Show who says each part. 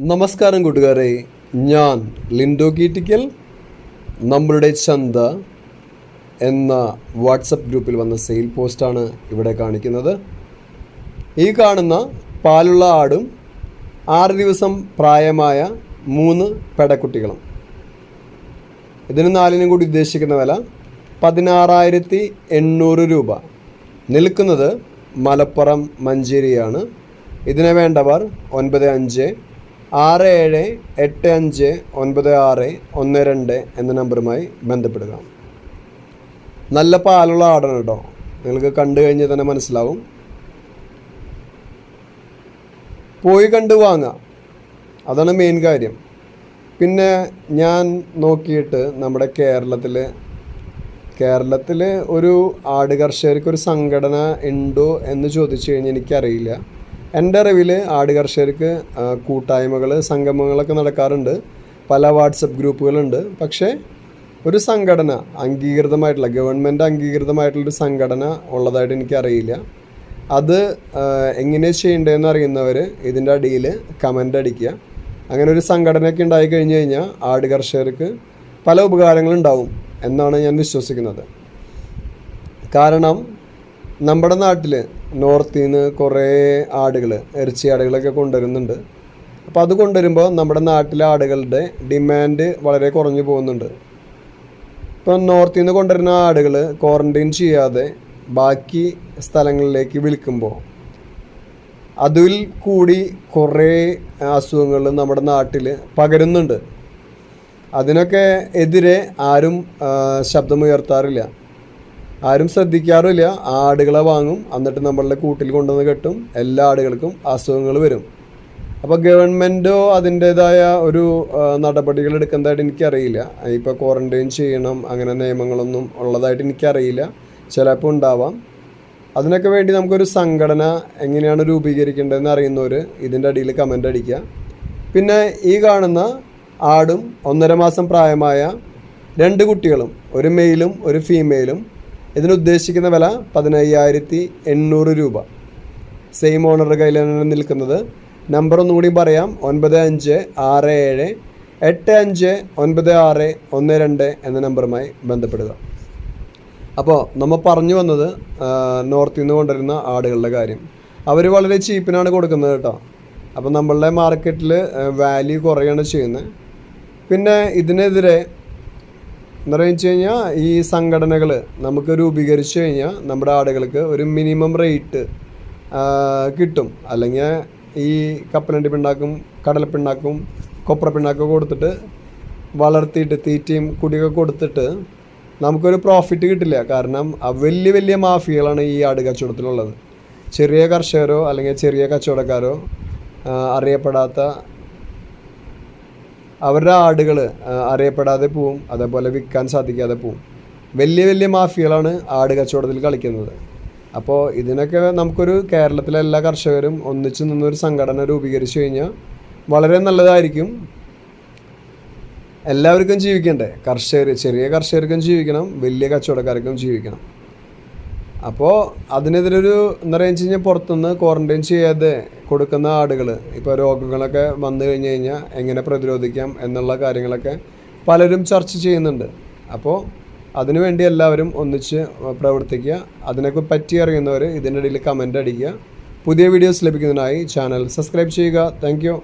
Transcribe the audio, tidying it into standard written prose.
Speaker 1: നമസ്കാരം കൂട്ടുകാരെ, ഞാൻ ലിൻഡോ കീറ്റിക്കൽ. നമ്മളുടെ ചന്ത എന്ന വാട്സപ്പ് ഗ്രൂപ്പിൽ വന്ന സെയിൽ പോസ്റ്റാണ് ഇവിടെ കാണിക്കുന്നത്. ഈ കാണുന്ന പാലുള്ള ആടും 6 ദിവസം പ്രായമായ 3 പെടക്കുട്ടികളും. ഇതിന് 4നും കൂടി ഉദ്ദേശിക്കുന്ന വില 16,800 രൂപ. നിൽക്കുന്നത് മലപ്പുറം മഞ്ചേരിയാണ്. ഇതിനെ വേണ്ടവർ 9567859612 എന്ന നമ്പറുമായി ബന്ധപ്പെടുക. നല്ല പാലുള്ള ആടാണ് കേട്ടോ, നിങ്ങൾക്ക് കണ്ടു കഴിഞ്ഞാൽ തന്നെ മനസ്സിലാവും. പോയി കണ്ടു വാങ്ങാം, അതാണ് മെയിൻ കാര്യം. പിന്നെ ഞാൻ നോക്കിയിട്ട് നമ്മുടെ കേരളത്തിൽ ഒരു ആട് കർഷകർക്കൊരു സംഘടന ഉണ്ടോ എന്ന് ചോദിച്ചു കഴിഞ്ഞാൽ എനിക്കറിയില്ല. എൻ്റെ അറിവിൽ ആട് കർഷകർക്ക് കൂട്ടായ്മകൾ, സംഗമങ്ങളൊക്കെ നടക്കാറുണ്ട്, പല വാട്സപ്പ് ഗ്രൂപ്പുകളുണ്ട്. പക്ഷേ ഒരു സംഘടന അംഗീകൃതമായിട്ടുള്ള, ഗവൺമെൻറ് അംഗീകൃതമായിട്ടുള്ളൊരു സംഘടന ഉള്ളതായിട്ട് എനിക്കറിയില്ല. അത് എങ്ങനെ ചെയ്യേണ്ടതെന്ന് അറിയുന്നവർ ഇതിൻ്റെ അടിയിൽ കമൻ്റ് അടിക്കുക. അങ്ങനെ ഒരു സംഘടനയൊക്കെ ഉണ്ടായി കഴിഞ്ഞ് കഴിഞ്ഞാൽ ആട് കർഷകർക്ക് പല ഉപകാരങ്ങളുണ്ടാവും എന്നാണ് ഞാൻ വിശ്വസിക്കുന്നത്. കാരണം നമ്മുടെ നാട്ടിൽ നോർത്തിൽ നിന്ന് കുറേ ആടുകൾ, ഇറച്ചി ആടുകളൊക്കെ കൊണ്ടുവരുന്നുണ്ട്. അപ്പോൾ അത് കൊണ്ടുവരുമ്പോൾ നമ്മുടെ നാട്ടിലെ ആടുകളുടെ ഡിമാൻഡ് വളരെ കുറഞ്ഞു പോകുന്നുണ്ട്. ഇപ്പം നോർത്തിൽ നിന്ന് കൊണ്ടുവരുന്ന ആടുകൾ ക്വാറൻറ്റൈൻ ചെയ്യാതെ ബാക്കി സ്ഥലങ്ങളിലേക്ക് വിൽക്കുമ്പോൾ അതിൽ കൂടി കുറേ അസുഖങ്ങൾ നമ്മുടെ നാട്ടിൽ പകരുന്നുണ്ട്. അതിനൊക്കെ എതിരെ ആരും ശബ്ദമുയർത്താറില്ല, ആരും ശ്രദ്ധിക്കാറില്ല. ആടുകളെ വാങ്ങും, എന്നിട്ട് നമ്മളുടെ കൂട്ടിൽ കൊണ്ടുവന്ന് കെട്ടും, എല്ലാ ആടുകൾക്കും അസുഖങ്ങൾ വരും. അപ്പോൾ ഗവൺമെൻറ്റോ അതിൻ്റേതായ ഒരു നടപടികൾ എടുക്കുന്നതായിട്ട് എനിക്കറിയില്ല. ഇപ്പോൾ ക്വാറൻറ്റൈൻ ചെയ്യണം അങ്ങനെ നിയമങ്ങളൊന്നും ഉള്ളതായിട്ട് എനിക്കറിയില്ല, ചിലപ്പോൾ ഉണ്ടാവാം. അതിനൊക്കെ വേണ്ടി നമുക്കൊരു സംഘടന എങ്ങനെയാണ് രൂപീകരിക്കേണ്ടതെന്ന് അറിയുന്നവർ ഇതിൻ്റെ അടിയിൽ കമൻ്റ് അടിക്കുക. പിന്നെ ഈ കാണുന്ന ആടും 1.5 മാസം പ്രായമായ 2 കുട്ടികളും, ഒരു മെയിലും ഒരു ഫീമെയിലും. ഇതിനുദ്ദേശിക്കുന്ന വില 15,800 രൂപ. സെയിം ഓണറുടെ കയ്യിലാണ് നിൽക്കുന്നത്. നമ്പർ ഒന്നുകൂടി പറയാം, 9567859612 എന്ന നമ്പറുമായി ബന്ധപ്പെടുക. അപ്പോൾ നമ്മൾ പറഞ്ഞു വന്നത് നോർത്തിൽ നിന്ന് കൊണ്ടുവരുന്ന ആടുകളുടെ കാര്യം. അവർ വളരെ ചീപ്പിനാണ് കൊടുക്കുന്നത് കേട്ടോ. അപ്പോൾ നമ്മളുടെ മാർക്കറ്റിൽ വാല്യൂ കുറയാണ് ചെയ്യുന്നത്. പിന്നെ ഇതിനെതിരെ എന്ന് വെച്ച് കഴിഞ്ഞാൽ ഈ സംഘടനകൾ നമുക്ക് രൂപീകരിച്ചു കഴിഞ്ഞാൽ നമ്മുടെ ആടുകൾക്ക് ഒരു മിനിമം റേറ്റ് കിട്ടും. അല്ലെങ്കിൽ ഈ കപ്പലണ്ടി പിണ്ണാക്കും, കടലപ്പിണ്ണാക്കും, കൊപ്രപ്പിണ്ണാക്കും കൊടുത്തിട്ട് വളർത്തിയിട്ട് തീറ്റയും കുടിയൊക്കെ കൊടുത്തിട്ട് നമുക്കൊരു പ്രോഫിറ്റ് കിട്ടില്ല. കാരണം വലിയ വലിയ മാഫിയകളാണ് ഈ ആട് കച്ചവടത്തിലുള്ളത്. ചെറിയ കർഷകരോ അല്ലെങ്കിൽ ചെറിയ കച്ചവടക്കാരോ അറിയപ്പെടാത്ത അവരുടെ ആടുകൾ അറിയപ്പെടാതെ പോവും, അതേപോലെ വിൽക്കാൻ സാധിക്കാതെ പോവും. വലിയ വലിയ മാഫിയകളാണ് ആട് കച്ചവടത്തിൽ കളിക്കുന്നത്. അപ്പോൾ ഇതിനൊക്കെ നമുക്കൊരു കേരളത്തിലെ എല്ലാ കർഷകരും ഒന്നിച്ച് നിന്നൊരു സംഘടന രൂപീകരിച്ചു കഴിഞ്ഞാൽ വളരെ നല്ലതായിരിക്കും. എല്ലാവർക്കും ജീവിക്കണ്ടേ, ചെറിയ കർഷകർക്കും ജീവിക്കണം, വലിയ കച്ചവടക്കാർക്കും ജീവിക്കണം. അപ്പോൾ അതിനെതിരെ എന്താ വെച്ച് കഴിഞ്ഞാൽ പുറത്തുനിന്ന് ക്വാറൻറ്റൈൻ ചെയ്യാതെ കൊടുക്കുന്ന ആടുകൾ, ഇപ്പോൾ രോഗങ്ങളൊക്കെ വന്നു കഴിഞ്ഞ് കഴിഞ്ഞാൽ എങ്ങനെ പ്രതിരോധിക്കാം എന്നുള്ള കാര്യങ്ങളൊക്കെ പലരും ചർച്ച ചെയ്യുന്നുണ്ട്. അപ്പോൾ അതിനുവേണ്ടി എല്ലാവരും ഒന്നിച്ച് പ്രവർത്തിക്കുക. അതിനൊക്കെ പറ്റി അറിയുന്നവർ ഇതിൻ്റെ ഇടയിൽ കമൻ്റ് അടിക്കുക. പുതിയ വീഡിയോസ് ലഭിക്കുന്നതിനായി ചാനൽ സബ്സ്ക്രൈബ് ചെയ്യുക. Thank you.